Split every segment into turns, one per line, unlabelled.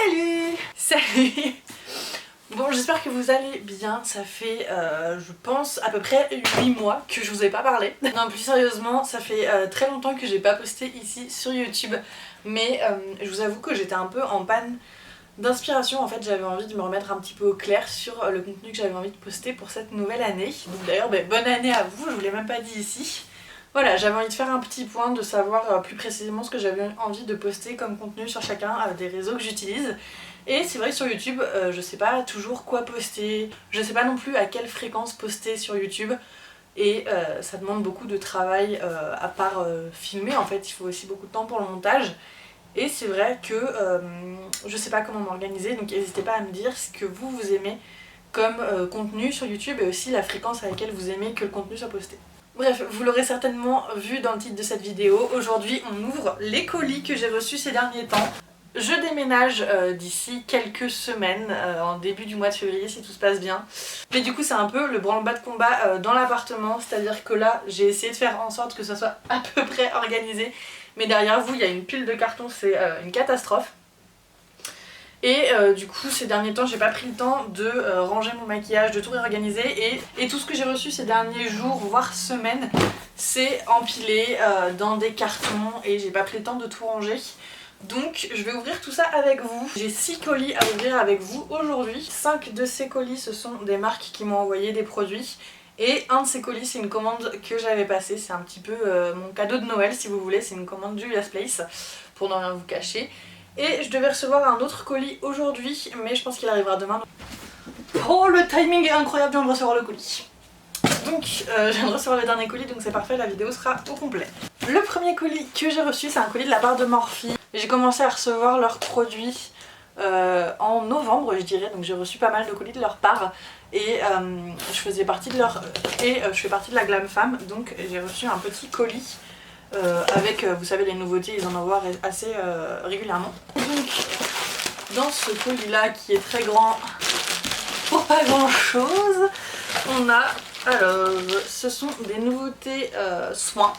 Salut! Salut! Bon, j'espère que vous allez bien. Ça fait, je pense, à peu près 8 mois que je vous ai pas parlé. Non, plus sérieusement, ça fait très longtemps que j'ai pas posté ici sur YouTube. Mais je vous avoue que j'étais un peu en panne d'inspiration. En fait, j'avais envie de me remettre un petit peu au clair sur le contenu que j'avais envie de poster pour cette nouvelle année. Donc d'ailleurs, bonne année à vous, je vous l'ai même pas dit ici. Voilà, j'avais envie de faire un petit point, de savoir plus précisément ce que j'avais envie de poster comme contenu sur chacun des réseaux que j'utilise. Et c'est vrai que sur YouTube, je sais pas toujours quoi poster, je sais pas non plus à quelle fréquence poster sur YouTube. Et ça demande beaucoup de travail, à part filmer en fait, il faut aussi beaucoup de temps pour le montage. Et c'est vrai que je sais pas comment m'organiser, donc n'hésitez pas à me dire ce que vous aimez comme contenu sur YouTube et aussi la fréquence à laquelle vous aimez que le contenu soit posté. Bref, vous l'aurez certainement vu dans le titre de cette vidéo, aujourd'hui on ouvre les colis que j'ai reçus ces derniers temps. Je déménage d'ici quelques semaines, en début du mois de février si tout se passe bien. Mais du coup c'est un peu le branle-bas de combat dans l'appartement, c'est-à-dire que là j'ai essayé de faire en sorte que ça soit à peu près organisé. Mais derrière vous il y a une pile de cartons, c'est une catastrophe. Et du coup ces derniers temps j'ai pas pris le temps de ranger mon maquillage, de tout réorganiser et tout ce que j'ai reçu ces derniers jours voire semaines c'est empilé dans des cartons et j'ai pas pris le temps de tout ranger. Donc je vais ouvrir tout ça avec vous. J'ai 6 colis à ouvrir avec vous aujourd'hui. 5 de ces colis ce sont des marques qui m'ont envoyé des produits. Et un de ces colis c'est une commande que j'avais passée. C'est un petit peu mon cadeau de Noël si vous voulez. C'est une commande du Juvia's Place pour ne rien vous cacher. Et je devais recevoir un autre colis aujourd'hui mais je pense qu'il arrivera demain. Oh le timing est incroyable, je viens de recevoir le colis. Donc je viens de recevoir le dernier colis donc c'est parfait, la vidéo sera au complet. Le premier colis que j'ai reçu c'est un colis de la part de Morphe. J'ai commencé à recevoir leurs produits en novembre je dirais, donc j'ai reçu pas mal de colis de leur part et je faisais partie de leur je fais partie de la Glam Femme, donc j'ai reçu un petit colis avec vous savez les nouveautés, ils en envoient assez régulièrement. Donc dans ce colis là qui est très grand pour pas grand chose, on a alors ce sont des nouveautés soins.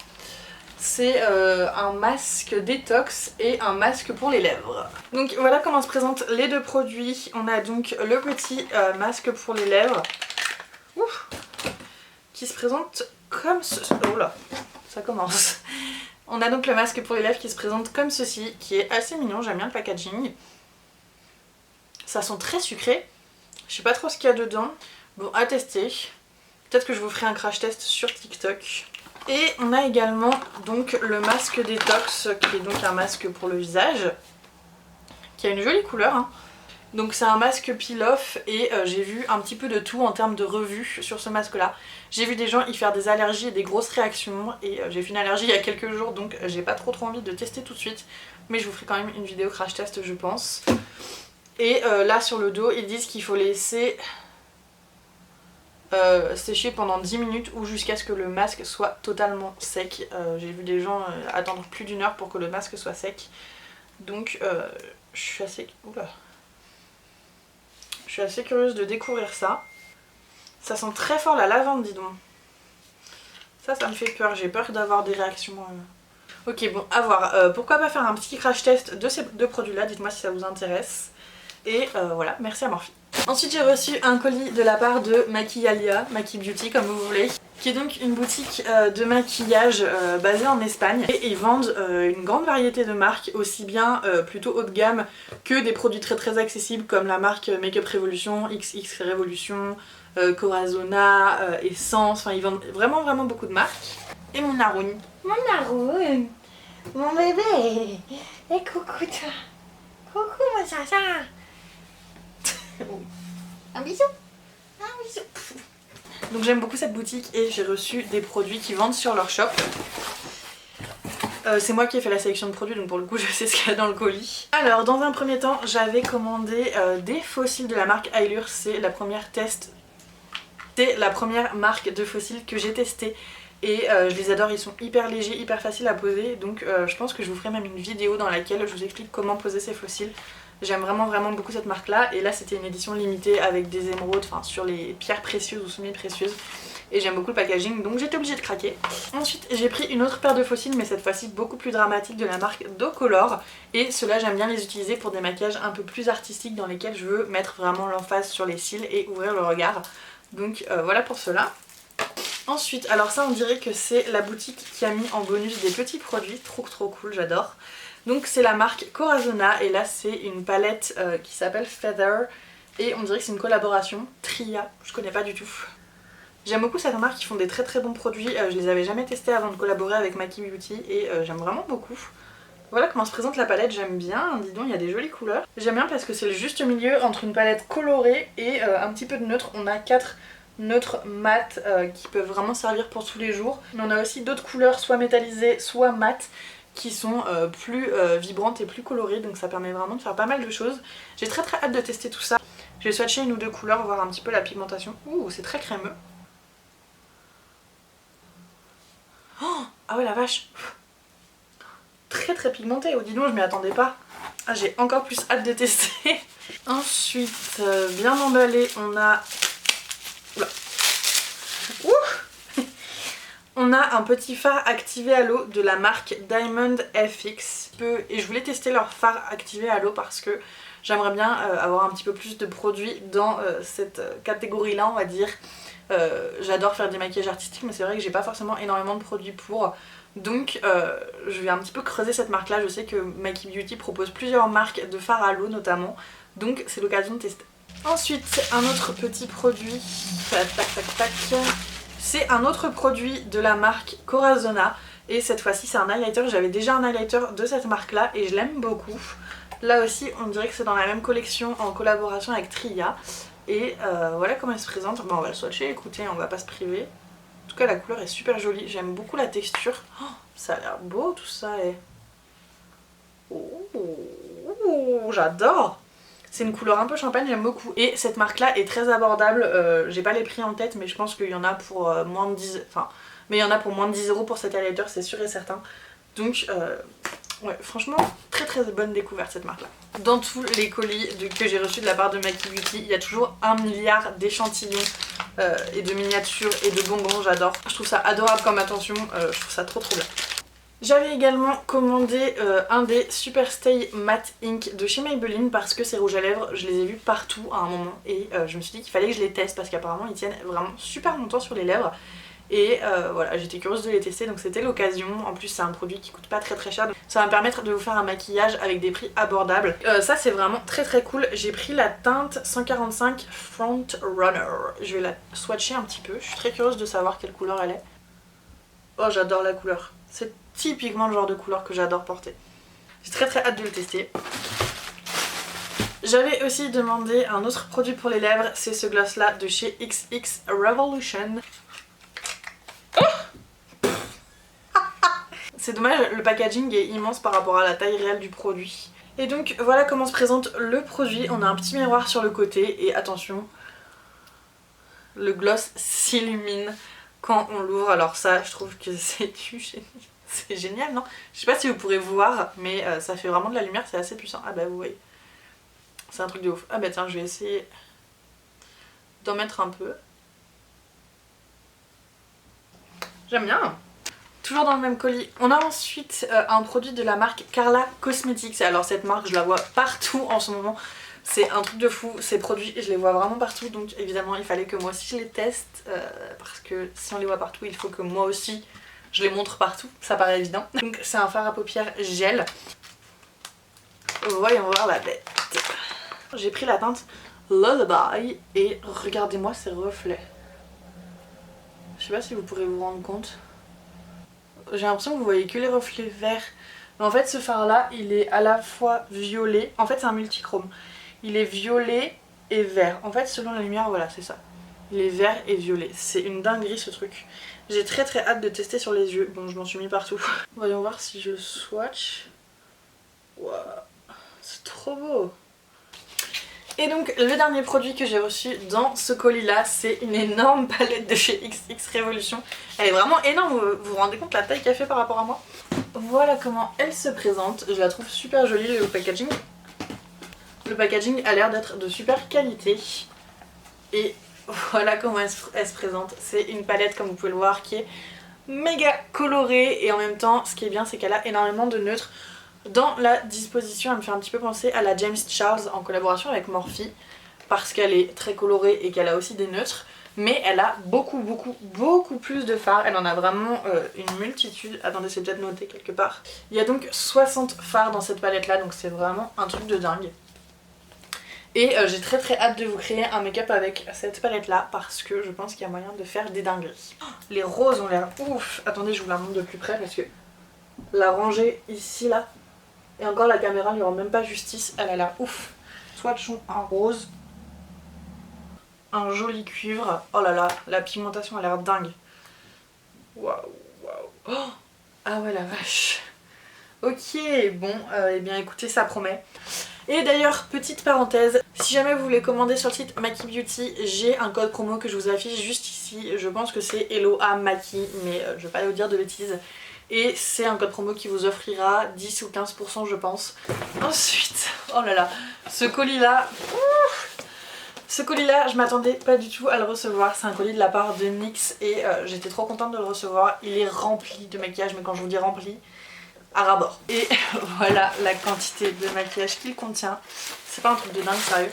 C'est un masque détox et un masque pour les lèvres. Donc voilà comment se présentent les deux produits. On a donc le petit masque pour les lèvres qui se présente comme ce... Oh là, ça commence. On a donc le masque pour les lèvres qui se présente comme ceci, qui est assez mignon, j'aime bien le packaging. Ça sent très sucré. Je sais pas trop ce qu'il y a dedans. Bon, à tester. Peut-être que je vous ferai un crash test sur TikTok. Et on a également donc le masque détox qui est donc un masque pour le visage qui a une jolie couleur hein. Donc c'est un masque peel-off et j'ai vu un petit peu de tout en termes de revue sur ce masque là. J'ai vu des gens y faire des allergies et des grosses réactions et j'ai fait une allergie il y a quelques jours donc j'ai pas trop envie de tester tout de suite, mais je vous ferai quand même une vidéo crash test je pense. Et là sur le dos ils disent qu'il faut laisser sécher pendant 10 minutes ou jusqu'à ce que le masque soit totalement sec. J'ai vu des gens attendre plus d'1 heure pour que le masque soit sec. Donc je suis assez... Oula. Je suis assez curieuse de découvrir ça. Ça sent très fort la lavande, dis donc. Ça me fait peur, j'ai peur d'avoir des réactions... Ok bon, à voir. Pourquoi pas faire un petit crash test de ces deux produits là, dites-moi si ça vous intéresse. Et voilà, merci à Morphe. Ensuite j'ai reçu un colis de la part de Maquillalia, Maki Beauty comme vous voulez, qui est donc une boutique de maquillage basée en Espagne. Et ils vendent une grande variété de marques, aussi bien plutôt haut de gamme que des produits très accessibles comme la marque Makeup Revolution, XX Revolution, Corazona, Essence, enfin ils vendent vraiment beaucoup de marques. Et mon Haroun. Mon Haroun, mon bébé. Et coucou toi. Coucou mon chacha. Un bisou. Un bisou. Donc j'aime beaucoup cette boutique et j'ai reçu des produits qui vendent sur leur shop. C'est moi qui ai fait la sélection de produits donc pour le coup je sais ce qu'il y a dans le colis. Alors dans un premier temps j'avais commandé des fossiles de la marque Eylure. C'est la première marque de fossiles que j'ai testé. Et je les adore, ils sont hyper légers, hyper faciles à poser. Donc je pense que je vous ferai même une vidéo dans laquelle je vous explique comment poser ces fossiles. J'aime vraiment beaucoup cette marque là et là c'était une édition limitée avec des émeraudes, enfin sur les pierres précieuses ou semi-précieuses. et j'aime beaucoup le packaging donc j'étais obligée de craquer. Ensuite j'ai pris une autre paire de faux cils mais cette fois-ci beaucoup plus dramatique de la marque Docolor, et ceux-là j'aime bien les utiliser pour des maquillages un peu plus artistiques dans lesquels je veux mettre vraiment l'emphase sur les cils et ouvrir le regard. Donc voilà pour cela. Ensuite, alors ça on dirait que c'est la boutique qui a mis en bonus des petits produits, trop cool, j'adore. Donc c'est la marque Corazona et là c'est une palette qui s'appelle Feather et on dirait que c'est une collaboration Tria, je connais pas du tout. J'aime beaucoup cette marque, ils font des très bons produits, je les avais jamais testés avant de collaborer avec Maki Beauty et j'aime vraiment beaucoup. Voilà comment se présente la palette, j'aime bien, dis donc il y a des jolies couleurs. J'aime bien parce que c'est le juste milieu entre une palette colorée et un petit peu de neutre. On a 4 neutres mat qui peuvent vraiment servir pour tous les jours. Mais on a aussi d'autres couleurs soit métallisées soit mat qui sont plus vibrantes et plus colorées, donc ça permet vraiment de faire pas mal de choses. J'ai très hâte de tester tout ça. Je vais swatcher une ou deux couleurs, voir un petit peu la pigmentation. Ouh, c'est très crémeux. Oh, ah ouais la vache, très pigmenté, oh dis donc je m'y attendais pas. Ah, j'ai encore plus hâte de tester. Ensuite, bien emballé, on a... Oula. Ouh. On a un petit fard activé à l'eau de la marque Diamond FX. Et je voulais tester leur fard activé à l'eau parce que j'aimerais bien avoir un petit peu plus de produits dans cette catégorie là on va dire. J'adore faire des maquillages artistiques mais c'est vrai que j'ai pas forcément énormément de produits pour. Donc je vais un petit peu creuser cette marque là. Je sais que Maki Beauty propose plusieurs marques de fard à l'eau notamment. Donc c'est l'occasion de tester. Ensuite un autre petit produit. Tac. C'est un autre produit de la marque Corazona. Et cette fois-ci c'est un highlighter. J'avais déjà un highlighter de cette marque là et je l'aime beaucoup. Là aussi on dirait que c'est dans la même collection en collaboration avec Tria. Et voilà comment elle se présente. Bon on va le swatcher, écoutez, on va pas se priver. En tout cas la couleur est super jolie, j'aime beaucoup la texture. Oh, ça a l'air beau tout ça. Et... oh, j'adore. C'est une couleur un peu champagne, j'aime beaucoup. Et cette marque là est très abordable, j'ai pas les prix en tête mais je pense qu'il y en a pour moins de 10... Enfin, mais il y en a pour moins de 10 € pour cet highlighter, c'est sûr et certain. Donc ouais, franchement très bonne découverte cette marque là. Dans tous les colis que j'ai reçus de la part de Maki Beauty, il y a toujours 1 milliard d'échantillons et de miniatures et de bonbons, j'adore. Je trouve ça adorable comme attention, je trouve ça trop bien. J'avais également commandé un des Super Stay Matte Ink de chez Maybelline parce que ces rouges à lèvres, je les ai vus partout à un moment et je me suis dit qu'il fallait que je les teste parce qu'apparemment ils tiennent vraiment super longtemps sur les lèvres. Et voilà, j'étais curieuse de les tester donc c'était l'occasion. En plus c'est un produit qui coûte pas très cher, donc ça va me permettre de vous faire un maquillage avec des prix abordables. Ça c'est vraiment très cool. J'ai pris la teinte 145 Front Runner. Je vais la swatcher un petit peu, je suis très curieuse de savoir quelle couleur elle est. Oh j'adore la couleur, c'est typiquement le genre de couleur que j'adore porter. J'ai très hâte de le tester. J'avais aussi demandé un autre produit pour les lèvres, c'est ce gloss là de chez XX Revolution. C'est dommage, le packaging est immense par rapport à la taille réelle du produit. Et donc voilà comment se présente le produit. On a un petit miroir sur le côté et attention, le gloss s'illumine quand on l'ouvre. Alors ça, je trouve que c'est génial, non? Je sais pas si vous pourrez voir, mais ça fait vraiment de la lumière, c'est assez puissant. Ah bah vous voyez, c'est un truc de ouf. Ah bah tiens, je vais essayer d'en mettre un peu. J'aime bien. Toujours dans le même colis, on a ensuite un produit de la marque Carla Cosmetics. Alors cette marque je la vois partout en ce moment, c'est un truc de fou, ces produits je les vois vraiment partout. Donc évidemment il fallait que moi aussi je les teste parce que si on les voit partout il faut que moi aussi je les montre partout, ça paraît évident. Donc c'est un fard à paupières gel. Voyons voir la bête. J'ai pris la teinte Lullaby et regardez-moi ces reflets. Je sais pas si vous pourrez vous rendre compte. J'ai l'impression que vous voyez que les reflets verts. Mais en fait ce fard là il est à la fois violet, en fait c'est un multichrome. Il est violet et vert. En fait selon la lumière voilà c'est ça. Il est vert et violet. C'est une dinguerie ce truc. J'ai très hâte de tester sur les yeux. Bon je m'en suis mis partout. Voyons voir si je swatch. Waouh, c'est trop beau. Et donc le dernier produit que j'ai reçu dans ce colis là, c'est une énorme palette de chez XX Revolution. Elle est vraiment énorme, vous vous rendez compte la taille qu'elle fait par rapport à moi? Voilà comment elle se présente, je la trouve super jolie le packaging. Le packaging a l'air d'être de super qualité. Et Voilà comment elle se présente. C'est une palette, comme vous pouvez le voir, qui est méga colorée et en même temps ce qui est bien c'est qu'elle a énormément de neutres. Dans la disposition elle me fait un petit peu penser à la James Charles en collaboration avec Morphe parce qu'elle est très colorée et qu'elle a aussi des neutres, mais elle a beaucoup plus de fards. Elle en a vraiment une multitude. Attendez, c'est peut-être noté quelque part. Il y a donc 60 fards dans cette palette là, donc c'est vraiment un truc de dingue. Et j'ai très hâte de vous créer un make-up avec cette palette là parce que je pense qu'il y a moyen de faire des dingueries. Les roses ont l'air ouf. Attendez, je vous la montre de plus près parce que la rangée ici là, et encore la caméra lui rend même pas justice, elle a l'air ouf. Swatchons un rose, un joli cuivre. Oh là là, la pigmentation a l'air dingue. Waouh. Oh, ah ouais la vache. Ok, bon, eh bien écoutez, ça promet. Et d'ailleurs, petite parenthèse, si jamais vous voulez commander sur le site Maki Beauty, j'ai un code promo que je vous affiche juste ici. Je pense que c'est Eloa Maki, mais je vais pas vous dire de bêtises. Et c'est un code promo qui vous offrira 10 ou 15% je pense. Ensuite, oh là là, ce colis là, je m'attendais pas du tout à le recevoir. C'est un colis de la part de NYX et j'étais trop contente de le recevoir. Il est rempli de maquillage, mais quand je vous dis rempli, à ras-bord. Et voilà la quantité de maquillage qu'il contient. C'est pas un truc de dingue, sérieux.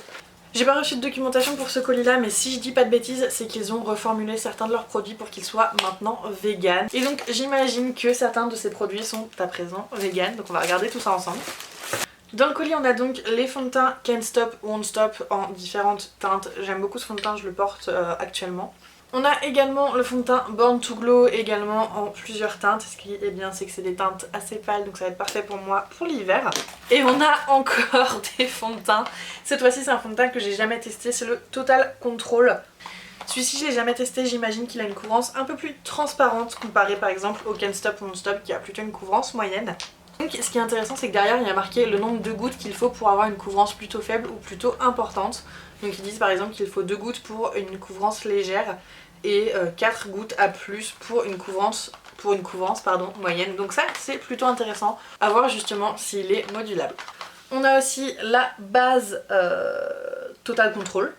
J'ai pas reçu de documentation pour ce colis là, mais si je dis pas de bêtises, c'est qu'ils ont reformulé certains de leurs produits pour qu'ils soient maintenant vegan. Et donc j'imagine que certains de ces produits sont à présent vegan, donc on va regarder tout ça ensemble. Dans le colis on a donc les fonds de teint Can't Stop, Won't Stop en différentes teintes. J'aime beaucoup ce fond de teint, je le porte actuellement. On a également le fond de teint Born to Glow, également en plusieurs teintes. Ce qui est bien, c'est que c'est des teintes assez pâles, donc ça va être parfait pour moi pour l'hiver. Et on a encore des fonds de teint. Cette fois-ci, c'est un fond de teint que j'ai jamais testé, c'est le Total Control. Celui-ci, je l'ai jamais testé, j'imagine qu'il a une couvrance un peu plus transparente comparé par exemple au Can't Stop, Won't Stop qui a plutôt une couvrance moyenne. Donc ce qui est intéressant, c'est que derrière, il y a marqué le nombre de gouttes qu'il faut pour avoir une couvrance plutôt faible ou plutôt importante. Donc ils disent par exemple qu'il faut 2 gouttes pour une couvrance légère et 4 gouttes à plus pour une couvrance moyenne. Donc ça c'est plutôt intéressant à voir justement s'il est modulable. On a aussi la base Total Control.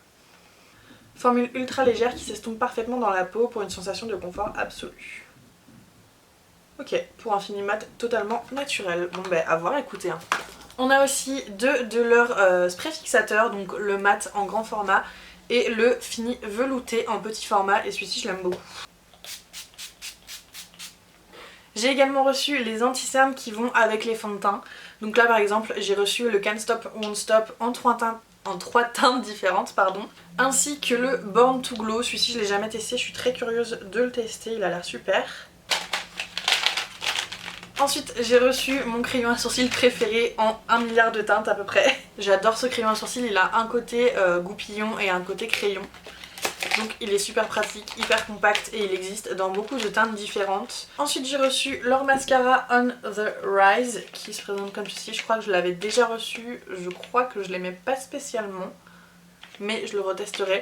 Formule ultra légère qui s'estompe parfaitement dans la peau pour une sensation de confort absolu. Ok, pour un fini mat totalement naturel. Bon bah à voir, écoutez. Hein. On a aussi deux de leurs sprays fixateurs, donc le mat en grand format et le fini velouté en petit format, et celui-ci je l'aime beaucoup. J'ai également reçu les anti-cernes qui vont avec les fonds de teint. Donc là par exemple j'ai reçu le Can't Stop Won't Stop en trois teintes différentes, pardon. Ainsi que le Born to Glow, celui-ci je l'ai jamais testé, je suis très curieuse de le tester, il a l'air super. Ensuite j'ai reçu mon crayon à sourcils préféré en 1 milliard de teintes à peu près. J'adore ce crayon à sourcils, il a un côté goupillon et un côté crayon. Donc il est super pratique, hyper compact et il existe dans beaucoup de teintes différentes. Ensuite j'ai reçu leur mascara On The Rise qui se présente comme ceci. Je crois que je l'avais déjà reçu, je crois que je l'aimais pas spécialement, mais je le retesterai.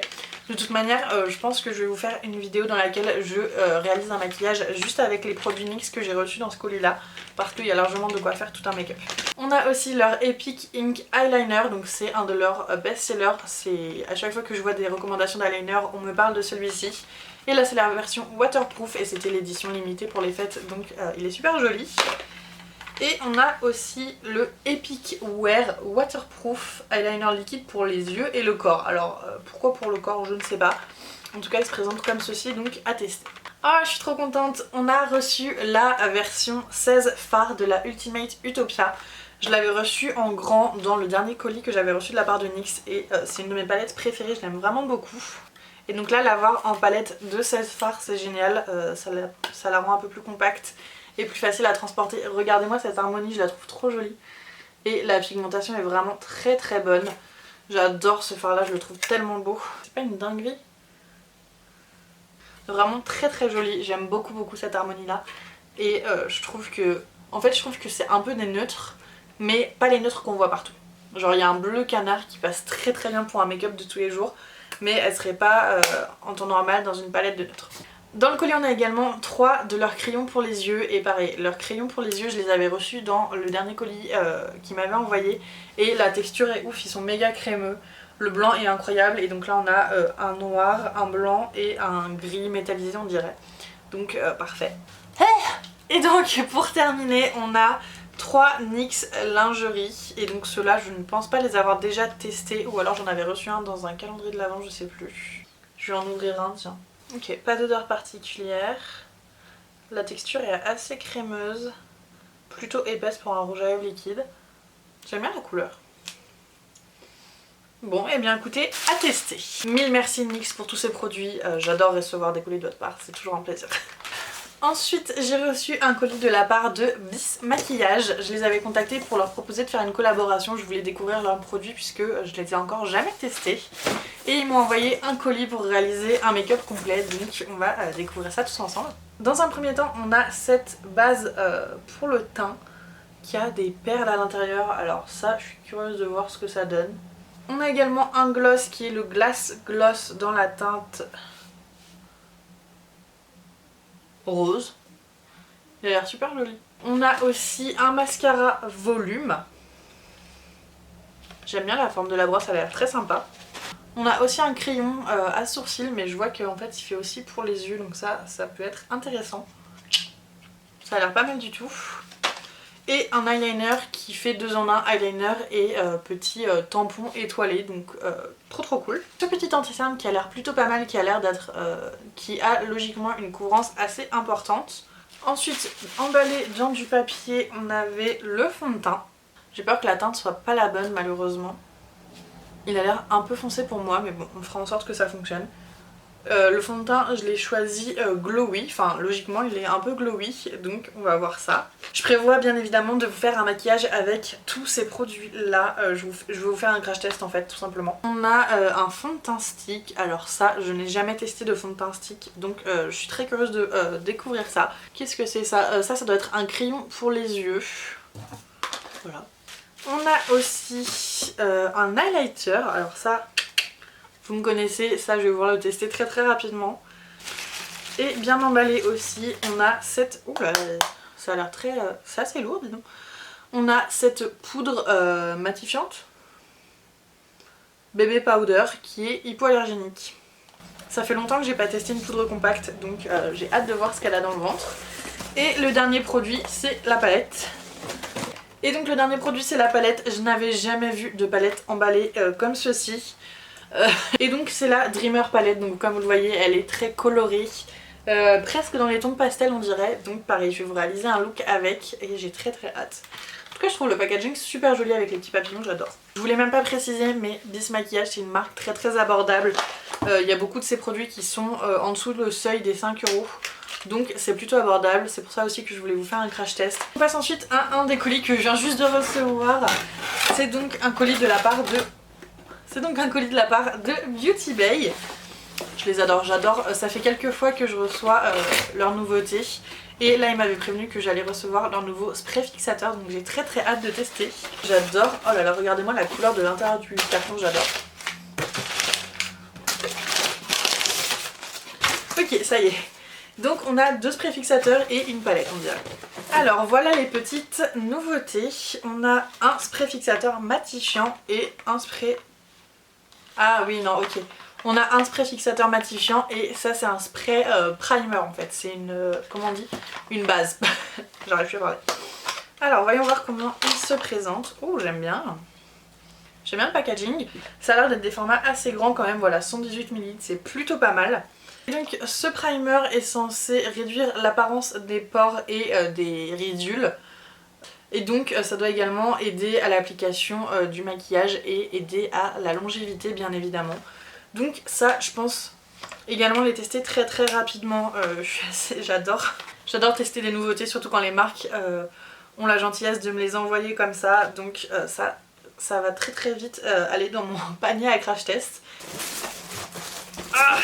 De toute manière, je pense que je vais vous faire une vidéo dans laquelle je réalise un maquillage juste avec les produits NYX que j'ai reçus dans ce colis là, parce qu'il y a largement de quoi faire tout un make-up. On a aussi leur Epic Ink Eyeliner, donc c'est un de leurs best-sellers. C'est à chaque fois que je vois des recommandations d'eyeliner, on me parle de celui-ci. Et là c'est la version waterproof et c'était l'édition limitée pour les fêtes, donc il est super joli. Et on a aussi le Epic Wear Waterproof Eyeliner liquide pour les yeux et le corps. Alors pourquoi pour le corps je ne sais pas. En tout cas il se présente comme ceci, donc à tester. Ah, je suis trop contente, on a reçu la version 16 phare de la Ultimate Utopia. Je l'avais reçue en grand dans le dernier colis que j'avais reçu de la part de NYX et c'est une de mes palettes préférées, je l'aime vraiment beaucoup. Et donc là l'avoir en palette de 16 phares c'est génial, ça la rend un peu plus compacte et plus facile à transporter. Regardez-moi cette harmonie, je la trouve trop jolie. Et la pigmentation est vraiment très bonne. J'adore ce fard là, je le trouve tellement beau. C'est pas une dinguerie? Vraiment très joli, j'aime beaucoup cette harmonie là. Et je trouve que... En fait je trouve que c'est un peu des neutres, mais pas les neutres qu'on voit partout. Genre il y a un bleu canard qui passe très bien pour un make-up de tous les jours, mais elle serait pas en temps normal dans une palette de neutres. Dans le colis on a également 3 de leurs crayons pour les yeux, et pareil, leurs crayons pour les yeux je les avais reçus dans le dernier colis qu'ils m'avaient envoyé, et la texture est ouf, ils sont méga crémeux. Le blanc est incroyable et donc là on a un noir, un blanc et un gris métallisé on dirait. Donc parfait. Et donc pour terminer on a 3 NYX lingerie et donc ceux-là je ne pense pas les avoir déjà testés ou alors j'en avais reçu un dans un calendrier de l'Avent, je sais plus. Je vais en ouvrir un, tiens. Ok, pas d'odeur particulière. La texture est assez crémeuse, plutôt épaisse pour un rouge à lèvres liquide. J'aime bien la couleur. Bon, et bien écoutez, à tester. Mille merci NYX pour tous ces produits, j'adore recevoir des colis de votre part, c'est toujours un plaisir. Ensuite, j'ai reçu un colis de la part de Bis Maquillage. Je les avais contactés pour leur proposer de faire une collaboration. Je voulais découvrir leurs produits puisque je les ai encore jamais testés. Et ils m'ont envoyé un colis pour réaliser un make-up complet. Donc on va découvrir ça tous ensemble. Dans un premier temps, on a cette base pour le teint qui a des perles à l'intérieur. Alors ça, je suis curieuse de voir ce que ça donne. On a également un gloss qui est le Glass Gloss dans la teinte rose. Il a l'air super joli. On a aussi un mascara volume. J'aime bien la forme de la brosse, elle a l'air très sympa. On a aussi un crayon à sourcils, mais je vois qu'en fait il fait aussi pour les yeux, donc ça peut être intéressant. Ça a l'air pas mal du tout. Et un eyeliner qui fait 2 en 1, eyeliner et petit tampon étoilé, donc trop cool. Ce petit anti-cerne qui a l'air plutôt pas mal, qui a l'air d'être, qui a logiquement une couvrance assez importante. Ensuite, emballé dans du papier, on avait le fond de teint. J'ai peur que la teinte soit pas la bonne malheureusement. Il a l'air un peu foncé pour moi, mais bon, on fera en sorte que ça fonctionne. Le fond de teint, je l'ai choisi glowy, enfin logiquement il est un peu glowy, donc on va voir ça. Je prévois bien évidemment de vous faire un maquillage avec tous ces produits là, je vais vous faire un crash test en fait tout simplement. On a un fond de teint stick, alors ça je n'ai jamais testé de fond de teint stick, donc je suis très curieuse de découvrir ça. Qu'est-ce que c'est ça? Ça doit être un crayon pour les yeux, voilà. On a aussi un highlighter, alors ça... Vous me connaissez, ça je vais pouvoir le tester très rapidement. Et bien emballé aussi, on a cette... Ouh là, ça a l'air très... c'est assez lourd dis donc. On a cette poudre matifiante, bébé powder, qui est hypoallergénique. Ça fait longtemps que j'ai pas testé une poudre compacte, donc j'ai hâte de voir ce qu'elle a dans le ventre. Et le dernier produit, c'est la palette. Et donc le dernier produit, c'est la palette. Je n'avais jamais vu de palette emballée comme ceci. Et donc c'est la Dreamer palette, donc comme vous le voyez elle est très colorée, presque dans les tons de pastel on dirait, donc pareil je vais vous réaliser un look avec et j'ai très hâte. En tout cas je trouve le packaging super joli avec les petits papillons, j'adore. Je voulais même pas préciser mais Bis Maquillage c'est une marque très abordable, il y a beaucoup de ces produits qui sont en dessous le seuil des 5 €. Donc c'est plutôt abordable, c'est pour ça aussi que je voulais vous faire un crash test. On passe ensuite à un des colis que je viens juste de recevoir, c'est donc un colis de la part de... C'est donc un colis de la part de Beauty Bay. Je les adore, j'adore. Ça fait quelques fois que je reçois leurs nouveautés. Et là, ils m'avaient prévenu que j'allais recevoir leur nouveau spray fixateur. Donc j'ai très hâte de tester. J'adore. Oh là là, regardez-moi la couleur de l'intérieur du carton, j'adore. Ok, ça y est. Donc on a 2 sprays fixateurs et une palette, on dirait. Alors voilà les petites nouveautés. On a un spray fixateur matifiant et un spray... Ah oui, non, ok. On a un spray fixateur matifiant et ça c'est un spray primer en fait. C'est une... comment on dit? Une base. J'arrive plus à parler. Alors voyons voir comment il se présente. Oh j'aime bien. J'aime bien le packaging. Ça a l'air d'être des formats assez grands quand même. Voilà, 118 ml, c'est plutôt pas mal. Et donc ce primer est censé réduire l'apparence des pores et des ridules. Et donc ça doit également aider à l'application du maquillage et aider à la longévité bien évidemment. Donc ça je pense également les tester très rapidement, j'adore. J'adore tester des nouveautés surtout quand les marques ont la gentillesse de me les envoyer comme ça. Donc ça va très vite aller dans mon panier à crash test. Ah,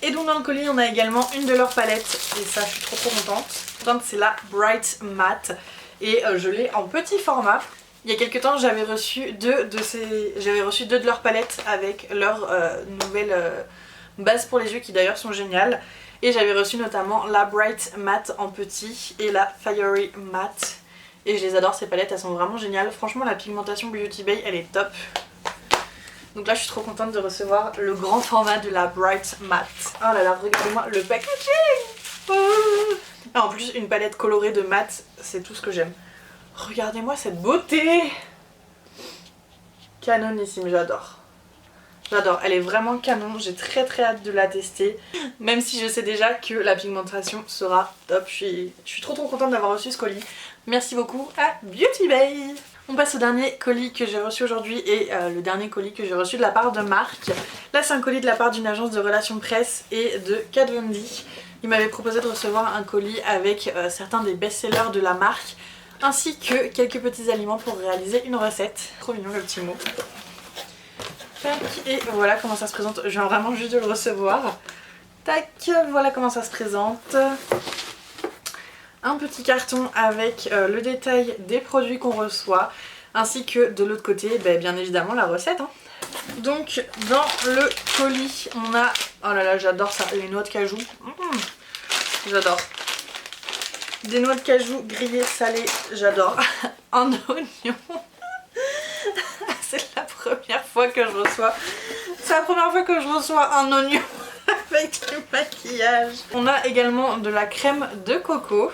et donc dans le colis on a également une de leurs palettes et ça je suis trop contente. C'est la Bright Matte. Et je l'ai en petit format. Il y a quelques temps j'avais reçu deux de leurs palettes avec leurs nouvelles bases pour les yeux qui d'ailleurs sont géniales. Et j'avais reçu notamment la Bright Matte en petit et la Fiery Matte. Et je les adore ces palettes, elles sont vraiment géniales. Franchement la pigmentation Beauty Bay elle est top. Donc là je suis trop contente de recevoir le grand format de la Bright Matte. Oh là là, regardez-moi le packaging. Ah, en plus une palette colorée de matte, c'est tout ce que j'aime. Regardez-moi cette beauté. Canonissime, j'adore. J'adore, elle est vraiment canon, j'ai très hâte de la tester. Même si je sais déjà que la pigmentation sera top. Je suis trop contente d'avoir reçu ce colis. Merci beaucoup à Beauty Bay. On passe au dernier colis que j'ai reçu aujourd'hui et le dernier colis que j'ai reçu de la part de Marc. Là c'est un colis de la part d'une agence de relations presse et de Kat Von D. Il m'avait proposé de recevoir un colis avec certains des best-sellers de la marque ainsi que quelques petits aliments pour réaliser une recette. Trop mignon le petit mot. Tac, et voilà comment ça se présente. Je viens vraiment juste de le recevoir. Tac, voilà comment ça se présente. Un petit carton avec le détail des produits qu'on reçoit, ainsi que de l'autre côté, bien évidemment, la recette. Hein. Donc, dans le colis, on a... Oh là là, j'adore ça, les noix de cajou. J'adore. Des noix de cajou grillées, salées, j'adore. Un oignon. C'est la première fois que je reçois. C'est la première fois que je reçois un oignon avec du maquillage. On a également de la crème de coco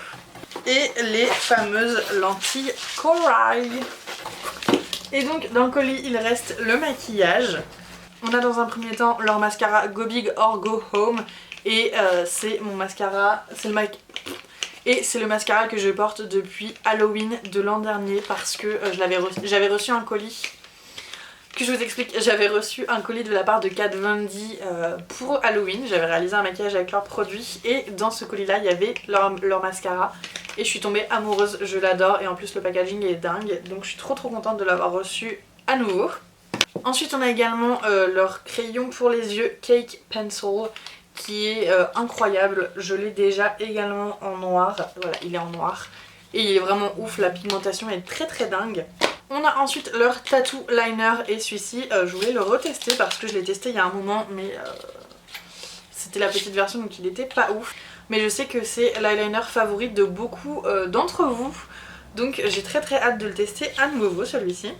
et les fameuses lentilles corail. Et donc dans le colis il reste le maquillage. On a dans un premier temps leur mascara Go Big or Go Home et c'est mon mascara, c'est le mascara que je porte depuis Halloween de l'an dernier parce que j'avais reçu un colis. Que je vous explique, j'avais reçu un colis de la part de Kat Von D pour Halloween. J'avais réalisé un maquillage avec leurs produits et dans ce colis là il y avait leur mascara et je suis tombée amoureuse, je l'adore et en plus le packaging est dingue donc je suis trop contente de l'avoir reçu à nouveau. Ensuite on a également leur crayon pour les yeux Cake Pencil qui est incroyable. Je l'ai déjà également en noir, voilà il est en noir et il est vraiment ouf, la pigmentation est très dingue. On a ensuite leur Tattoo Liner et celui-ci je voulais le retester parce que je l'ai testé il y a un moment mais c'était la petite version donc il était pas ouf. Mais je sais que c'est l'eyeliner favori de beaucoup d'entre vous donc j'ai très hâte de le tester à nouveau celui-ci.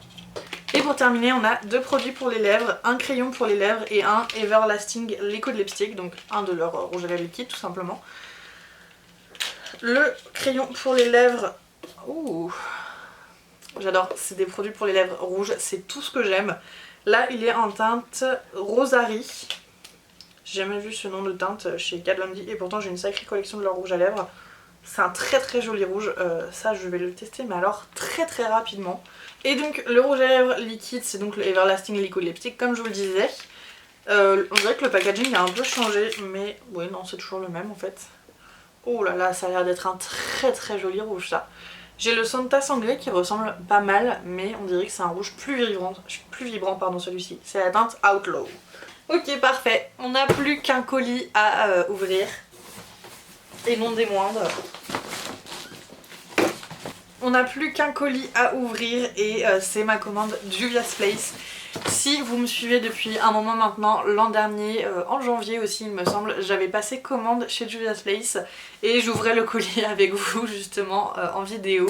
Et pour terminer on a deux produits pour les lèvres, un crayon pour les lèvres et un Everlasting Liquid Lipstick, donc un de leurs rouges à lèvres liquide tout simplement. Le crayon pour les lèvres, ouh, j'adore, c'est des produits pour les lèvres rouges, c'est tout ce que j'aime. Là il est en teinte Rosary. J'ai jamais vu ce nom de teinte chez Kat Von D et pourtant j'ai une sacrée collection de leur rouge à lèvres. C'est un très joli rouge, ça je vais le tester mais alors très rapidement. Et donc le rouge à lèvres liquide c'est donc le Everlasting Liquid Lipstick comme je vous le disais. On dirait que le packaging a un peu changé mais oui non c'est toujours le même en fait. Oh là là ça a l'air d'être un très joli rouge ça. J'ai le Santa Sanglé qui ressemble pas mal mais on dirait que c'est un rouge plus vibrant pardon celui-ci. C'est la teinte Outlaw. Ok parfait, on n'a plus qu'un colis à ouvrir. Et non des moindres. On n'a plus qu'un colis à ouvrir et c'est ma commande Juvia's Place. Si vous me suivez depuis un moment maintenant, l'an dernier, en janvier aussi il me semble, j'avais passé commande chez Juvia's Place et j'ouvrais le colis avec vous justement en vidéo.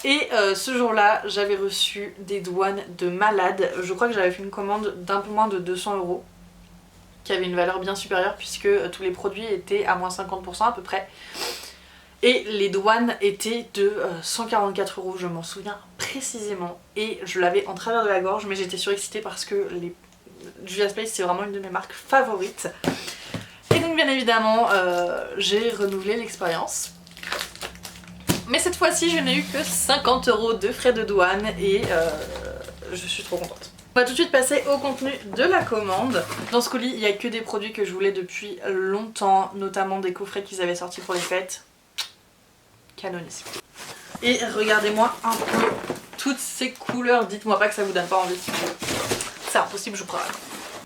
Et ce jour-là, j'avais reçu des douanes de malade. Je crois que j'avais fait une commande d'un peu moins de 200 €, qui avait une valeur bien supérieure puisque tous les produits étaient à moins 50% à peu près. Et les douanes étaient de 144 €, je m'en souviens précisément. Et je l'avais en travers de la gorge, mais j'étais surexcitée parce que Juvia's Place c'est vraiment une de mes marques favorites. Et donc bien évidemment, j'ai renouvelé l'expérience. Mais cette fois-ci, je n'ai eu que 50 € de frais de douane et je suis trop contente. On va tout de suite passer au contenu de la commande. Dans ce colis, il n'y a que des produits que je voulais depuis longtemps, notamment des coffrets qu'ils avaient sortis pour les fêtes. Canonissime. Et regardez-moi un peu toutes ces couleurs, dites-moi pas que ça vous donne pas envie. C'est impossible, je vous promets.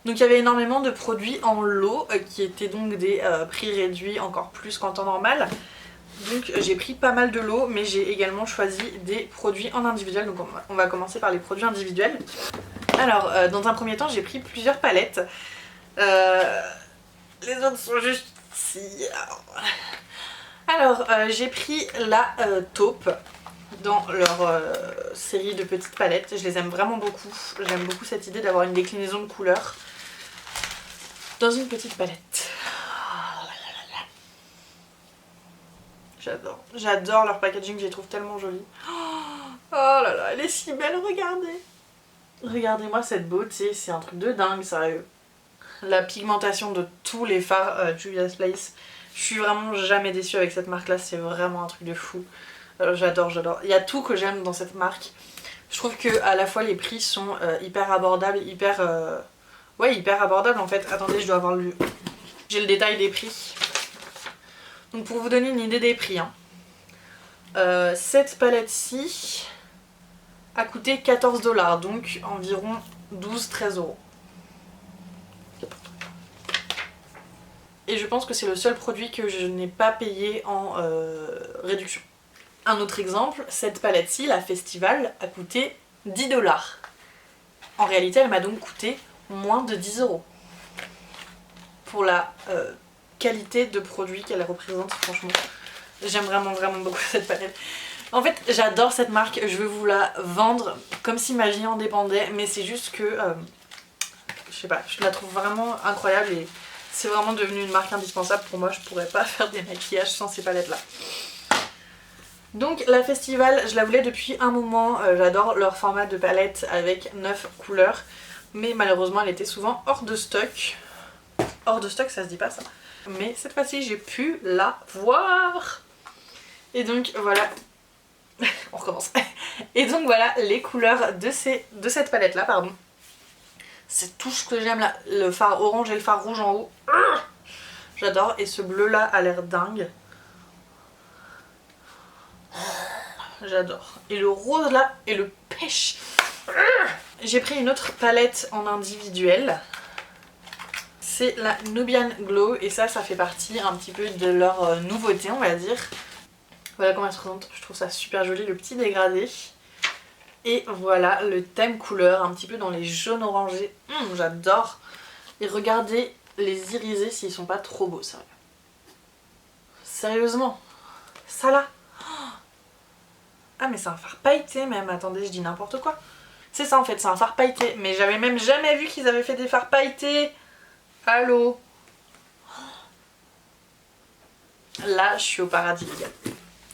Donc il y avait énormément de produits en lot qui étaient donc des prix réduits encore plus qu'en temps normal. Donc j'ai pris pas mal de lots mais j'ai également choisi des produits en individuel. Donc on va commencer par les produits individuels. Alors dans un premier temps j'ai pris plusieurs palettes. Les autres sont juste ici. Alors j'ai pris la taupe. dans leur série de petites palettes. Je les aime vraiment beaucoup. J'aime beaucoup cette idée d'avoir une déclinaison de couleurs dans une petite palette. J'adore. J'adore leur packaging, je les trouve tellement jolis. Oh là là, elle est si belle, regardez. Regardez-moi cette beauté, c'est un truc de dingue, sérieux. La pigmentation de tous les fards Juvia's Place. Je suis vraiment jamais déçue avec cette marque-là, c'est vraiment un truc de fou. J'adore, j'adore. Il y a tout que j'aime dans cette marque. Je trouve que à la fois les prix sont hyper abordables, hyper abordables en fait. Attendez, je dois avoir le... J'ai le détail des prix. Donc pour vous donner une idée des prix, hein. Cette palette-ci a coûté 14 $, donc environ 12-13 €. Et je pense que c'est le seul produit que je n'ai pas payé en réduction. Un autre exemple, cette palette-ci, la Festival, a coûté 10 $. En réalité, elle m'a donc coûté moins de 10 € pour la qualité de produit qu'elle représente, franchement. J'aime vraiment beaucoup cette palette. En fait, j'adore cette marque, je veux vous la vendre comme si ma vie en dépendait, mais c'est juste que, je sais pas, je la trouve vraiment incroyable et c'est vraiment devenu une marque indispensable pour moi. Je pourrais pas faire des maquillages sans ces palettes là. Donc la Festival, je la voulais depuis un moment, j'adore leur format de palette avec 9 couleurs, mais malheureusement elle était souvent hors de stock. Hors de stock, ça se dit pas ça. Mais cette fois-ci j'ai pu la voir. Et donc voilà, on recommence. Et donc voilà les couleurs de cette palette là, pardon. C'est tout ce que j'aime là, le fard orange et le fard rouge en haut. J'adore, et ce bleu là a l'air dingue. J'adore. Et le rose là, et le pêche. J'ai pris une autre palette en individuel. C'est la Nubian Glow, et ça fait partie un petit peu de leur nouveauté, on va dire. Voilà comment elle se présente, je trouve ça super joli, le petit dégradé. Et voilà le thème couleur, un petit peu dans les jaunes orangés. J'adore. Et regardez les irisés s'ils sont pas trop beaux, sérieux. Sérieusement, ça là. Ah mais c'est un fard pailleté même, attendez, je dis n'importe quoi. C'est ça en fait, c'est un fard pailleté. Mais j'avais même jamais vu qu'ils avaient fait des fards pailletés. Allô. Là, je suis au paradis, les gars.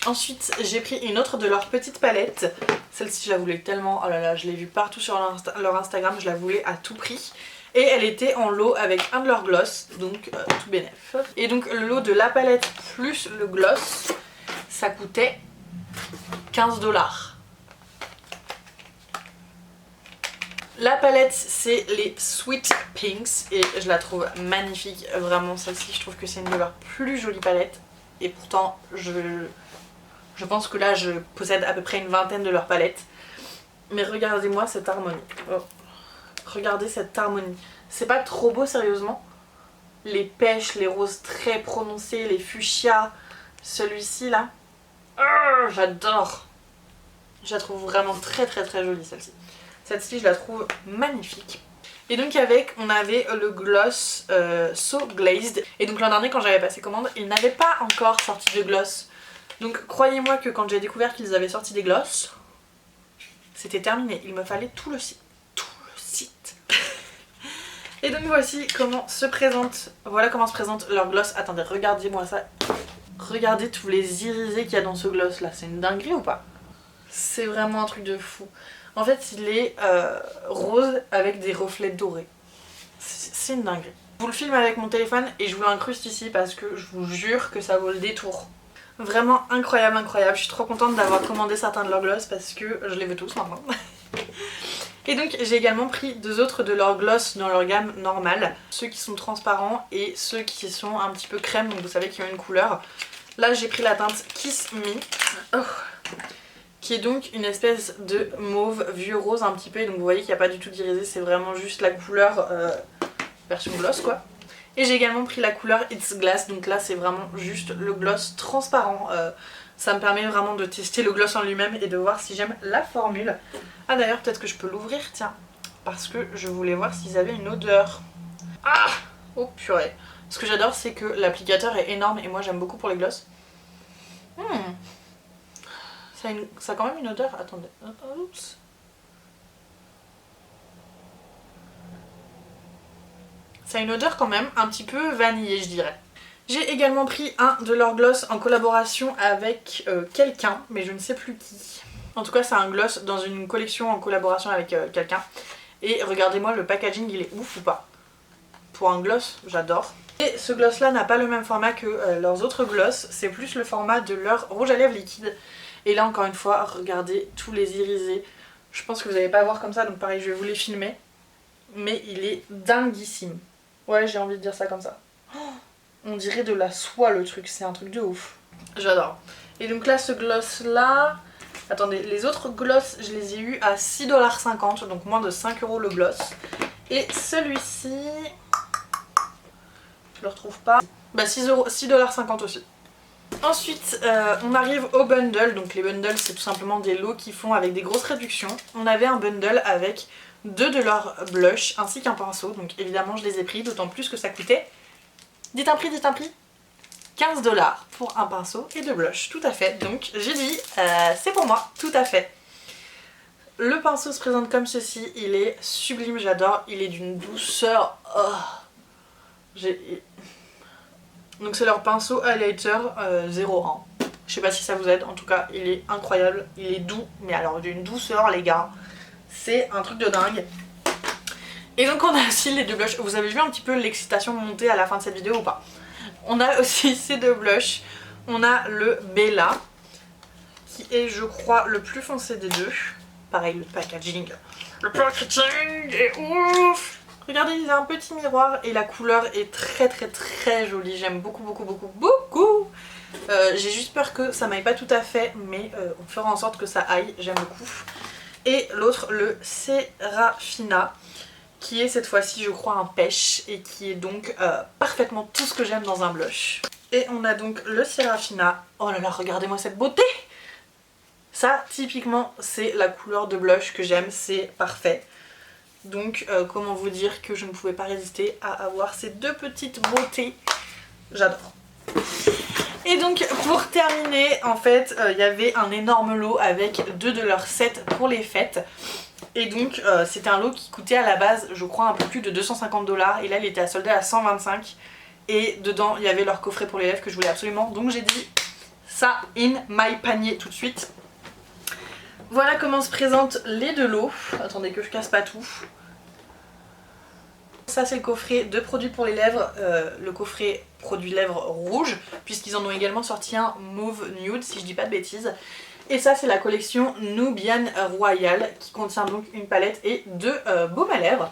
Ensuite, j'ai pris une autre de leurs petites palettes. Celle-ci, je la voulais tellement. Oh là là, je l'ai vue partout sur leur Instagram. Je la voulais à tout prix. Et elle était en lot avec un de leurs gloss. Donc, tout bénef. Et donc, le lot de la palette plus le gloss, ça coûtait 15 $. La palette, c'est les Sweet Pinks. Et je la trouve magnifique. Vraiment, celle-ci, je trouve que c'est une de leurs plus jolies palettes. Et pourtant, je pense que là je possède à peu près une vingtaine de leurs palettes. Mais regardez-moi cette harmonie. Oh. Regardez cette harmonie. C'est pas trop beau sérieusement. Les pêches, les roses très prononcés, les fuchsias. Celui-ci là. Oh, j'adore. Je la trouve vraiment très jolie celle-ci. Celle-ci je la trouve magnifique. Et donc avec, on avait le gloss So Glazed. Et donc l'an dernier quand j'avais passé commande, ils n'avaient pas encore sorti de gloss. Donc croyez-moi que quand j'ai découvert qu'ils avaient sorti des gloss, c'était terminé. Il me fallait tout le site. Tout le site. Et donc voici comment se présente. Voilà comment se présente leur gloss. Attendez, regardez-moi ça. Regardez tous les irisés qu'il y a dans ce gloss là. C'est une dinguerie ou pas? C'est vraiment un truc de fou. En fait il est rose avec des reflets dorés. C'est une dinguerie. Je vous le filme avec mon téléphone et je vous l'incruste ici parce que je vous jure que ça vaut le détour. Vraiment incroyable, incroyable. Je suis trop contente d'avoir commandé certains de leurs gloss parce que je les veux tous maintenant. Et donc j'ai également pris deux autres de leurs gloss dans leur gamme normale. Ceux qui sont transparents et ceux qui sont un petit peu crème, donc vous savez qu'ils ont une couleur. Là j'ai pris la teinte Kiss Me. Oh. Qui est donc une espèce de mauve vieux rose un petit peu. Et donc vous voyez qu'il n'y a pas du tout d'irisé, c'est vraiment juste la couleur version gloss quoi. Et j'ai également pris la couleur It's Glass, donc là c'est vraiment juste le gloss transparent. Ça me permet vraiment de tester le gloss en lui-même et de voir si j'aime la formule. Ah d'ailleurs peut-être que je peux l'ouvrir, tiens, parce que je voulais voir s'ils avaient une odeur. Ah, oh purée. Ce que j'adore c'est que l'applicateur est énorme et moi j'aime beaucoup pour les gloss. Ça a quand même une odeur, attendez, oups. Ça a une odeur quand même un petit peu vanillée, je dirais. J'ai également pris un de leurs gloss en collaboration avec quelqu'un, mais je ne sais plus qui. En tout cas c'est un gloss dans une collection en collaboration avec quelqu'un. Et regardez-moi le packaging, il est ouf ou pas? Pour un gloss, j'adore. Et ce gloss là n'a pas le même format que leurs autres gloss, c'est plus le format de leur rouge à lèvres liquide. Et là encore une fois, regardez tous les irisés. Je pense que vous n'allez pas voir comme ça, donc pareil je vais vous les filmer. Mais il est dinguissime. Ouais, j'ai envie de dire ça comme ça. Oh, on dirait de la soie le truc, c'est un truc de ouf. J'adore. Et donc là, ce gloss là... Attendez, les autres gloss, je les ai eu à 6,50 $, donc moins de 5 € le gloss. Et celui-ci... Je le retrouve pas. Bah 6,50 € aussi. Ensuite, on arrive au bundle. Donc les bundles, c'est tout simplement des lots qui font avec des grosses réductions. On avait un bundle avec 2 de leurs blushs ainsi qu'un pinceau. Donc évidemment, je les ai pris, d'autant plus que ça coûtait... Dites un prix, 15 $ pour un pinceau et 2 blushs, tout à fait. Donc j'ai dit, c'est pour moi, tout à fait. Le pinceau se présente comme ceci, il est sublime, j'adore, il est d'une douceur... Oh. Donc c'est leur pinceau highlighter 01. Je sais pas si ça vous aide, en tout cas il est incroyable, il est doux, mais alors d'une douceur les gars, c'est un truc de dingue. Et donc on a aussi les 2 blushs, vous avez vu un petit peu l'excitation monter à la fin de cette vidéo ou pas? On a aussi ces 2 blushs, on a le Bella, qui est je crois le plus foncé des deux. Pareil le packaging est ouf. Regardez, il a un petit miroir et la couleur est très jolie, j'aime beaucoup. J'ai juste peur que ça m'aille pas tout à fait, mais on fera en sorte que ça aille, j'aime beaucoup. Et l'autre, le Serafina, qui est cette fois-ci je crois un pêche et qui est donc parfaitement tout ce que j'aime dans un blush. Et on a donc le Serafina. Oh là là, regardez-moi cette beauté! Ça typiquement c'est la couleur de blush que j'aime, c'est parfait. Donc comment vous dire que je ne pouvais pas résister à avoir ces 2 petites beautés. J'adore. Et donc pour terminer, en fait il y avait un énorme lot avec 2 de leurs sets pour les fêtes. Et donc c'était un lot qui coûtait à la base je crois un peu plus de 250 $, et là il était à solder à 125 €. Et dedans il y avait leur coffret pour les lèvres que je voulais absolument, donc j'ai dit ça in my panier tout de suite. Voilà comment se présentent les 2 lots. Attendez que je casse pas tout. Ça c'est le coffret de produits pour les lèvres, le coffret produits lèvres rouge, puisqu'ils en ont également sorti un mauve nude si je dis pas de bêtises. Et ça c'est la collection Nubian Royal qui contient donc une palette et 2 baumes à lèvres.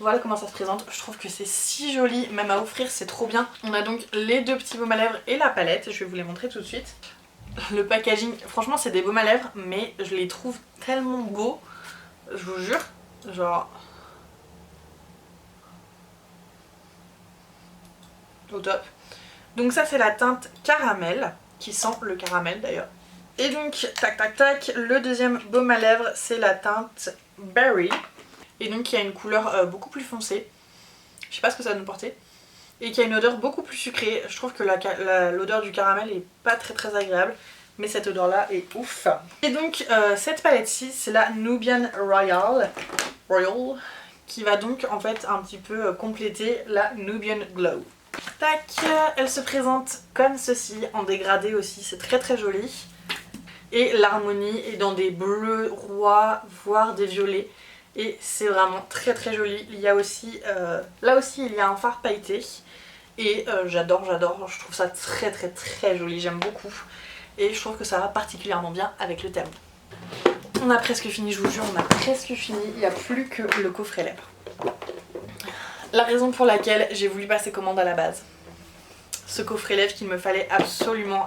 Voilà comment ça se présente, je trouve que c'est si joli, même à offrir c'est trop bien. On a donc les 2 petits baumes à lèvres et la palette, je vais vous les montrer tout de suite. Le packaging, franchement c'est des baumes à lèvres mais je les trouve tellement beaux, je vous jure, genre... Au top. Donc ça c'est la teinte caramel, qui sent le caramel d'ailleurs. Et donc tac, le deuxième baume à lèvres c'est la teinte berry. Et donc qui a une couleur beaucoup plus foncée. Je sais pas ce que ça va nous porter. Et qui a une odeur beaucoup plus sucrée. Je trouve que l'odeur du caramel est pas très agréable. Mais cette odeur là est ouf. Et donc cette palette-ci c'est la Nubian Royal. Qui va donc en fait un petit peu compléter la Nubian Glow. Tac, elle se présente comme ceci, en dégradé aussi, c'est très joli. Et l'harmonie est dans des bleus rois, voire des violets. Et c'est vraiment très joli. Il y a aussi, là aussi il y a un fard pailleté. Et j'adore, je trouve ça très joli, j'aime beaucoup. Et je trouve que ça va particulièrement bien avec le thème. On a presque fini, je vous jure, on a presque fini. Il n'y a plus que le coffret lèvres. La raison pour laquelle j'ai voulu passer commande à la base. Ce coffret lèvres qu'il me fallait absolument.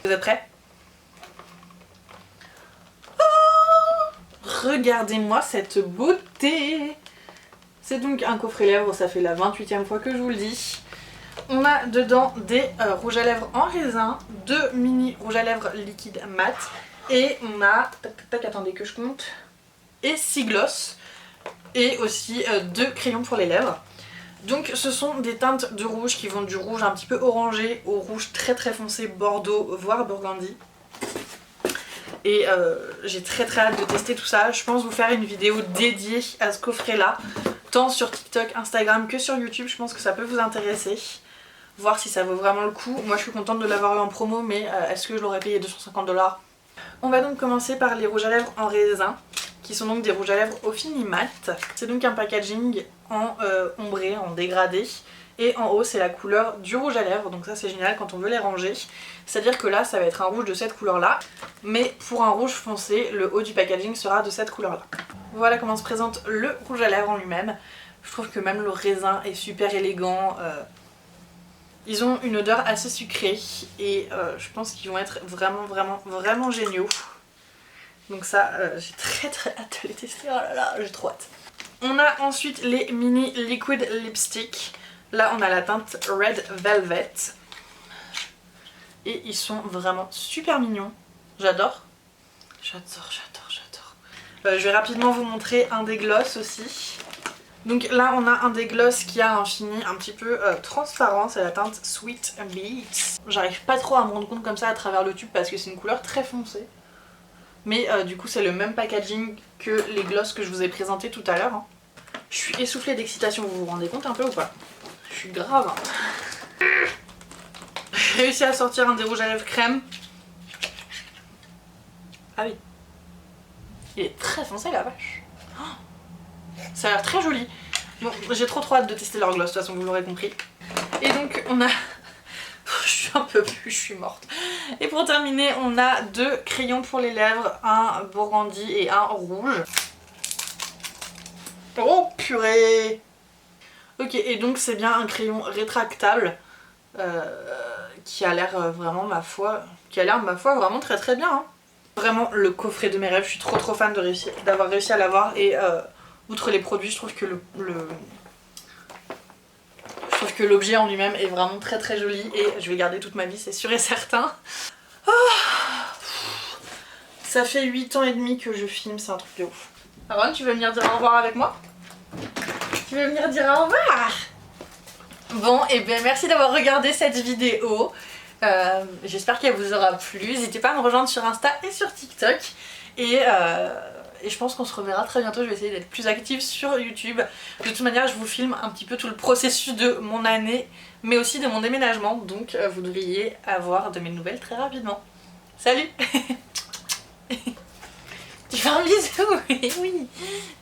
Vous êtes prêts? Oh, regardez-moi cette beauté! C'est donc un coffret lèvres, ça fait la 28e fois que je vous le dis. On a dedans des rouges à lèvres en raisin, 2 mini rouges à lèvres liquide mat. Et on a, attendez que je compte, et 6 gloss. Et aussi 2 crayons pour les lèvres. Donc ce sont des teintes de rouge qui vont du rouge un petit peu orangé au rouge très foncé bordeaux voire burgundy. Et j'ai très hâte de tester tout ça. Je pense vous faire une vidéo dédiée à ce coffret là, tant sur TikTok, Instagram que sur YouTube. Je pense que ça peut vous intéresser, voir si ça vaut vraiment le coup. Moi je suis contente de l'avoir eu en promo, mais est-ce que je l'aurais payé 250 $? On va donc commencer par les rouges à lèvres en raisin, qui sont donc des rouges à lèvres au fini mat. C'est donc un packaging en ombré, en dégradé. Et en haut c'est la couleur du rouge à lèvres, donc ça c'est génial quand on veut les ranger. C'est à dire que là ça va être un rouge de cette couleur là, mais pour un rouge foncé le haut du packaging sera de cette couleur là. Voilà comment se présente le rouge à lèvres en lui-même. Je trouve que même le raisin est super élégant. Ils ont une odeur assez sucrée et je pense qu'ils vont être vraiment géniaux. Donc ça j'ai très hâte de les tester, oh là là j'ai trop hâte. On a ensuite les mini liquid lipstick. Là on a la teinte Red Velvet. Et ils sont vraiment super mignons. J'adore. J'adore. Je vais rapidement vous montrer un des gloss aussi. Donc là on a un des gloss qui a un fini un petit peu transparent. C'est la teinte Sweet Beats. J'arrive pas trop à me rendre compte comme ça à travers le tube parce que c'est une couleur très foncée. Mais du coup c'est le même packaging que les gloss que je vous ai présentés tout à l'heure. Hein. Je suis essoufflée d'excitation, vous vous rendez compte un peu ou pas? Je suis grave. J'ai réussi à sortir un des rouges à lèvres crème. Ah oui. Il est très foncé la vache. Oh, ça a l'air très joli. Bon, j'ai trop hâte de tester leur gloss, de toute façon vous l'aurez compris. Et donc on a... je suis un peu plus, je suis morte. Et pour terminer on a deux crayons pour les lèvres, un burgundy et un rouge. Oh purée. Ok, et donc c'est bien un crayon rétractable qui a l'air vraiment ma foi vraiment très bien. Hein. Vraiment le coffret de mes rêves, je suis trop fan d'avoir réussi à l'avoir et outre les produits je trouve que l'objet en lui-même est vraiment très joli et je vais garder toute ma vie, c'est sûr et certain. Oh, ça fait 8 ans et demi que je filme, c'est un truc de ouf. Aaron, tu veux venir dire au revoir avec moi? Tu veux venir dire au revoir? Bon, et bien merci d'avoir regardé cette vidéo. J'espère qu'elle vous aura plu. N'hésitez pas à me rejoindre sur Insta et sur TikTok. Et je pense qu'on se reverra très bientôt. Je vais essayer d'être plus active sur YouTube. De toute manière, je vous filme un petit peu tout le processus de mon année, mais aussi de mon déménagement. Donc vous devriez avoir de mes nouvelles très rapidement. Salut. Tu fais un bisou? Oui.